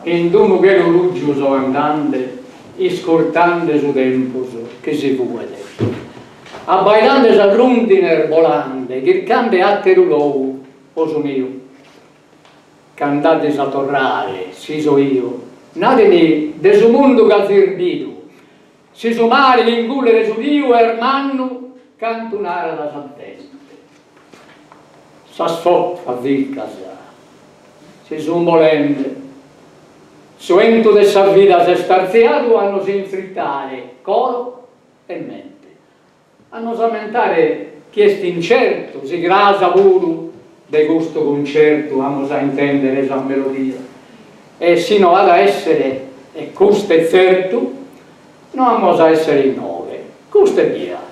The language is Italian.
in domo che lo ruggioso andante e scortante su tempo che si vuole abbailante s'arrundine volante che cante a terulou oso mio cantate sa torrare si so io natemi de su mondo che zirbido si so mare l'ingullere su dio ermanno cantunare la santente sa soffa vilca sa si son volente suento de sa vita se starziato hanno si infrittare coro e mente hanno samentare chiesti incerto si grasa puro de gusto concerto hanno sa intendere sa melodia e sino ad essere e custo è certo non hanno sa essere in nove custo è via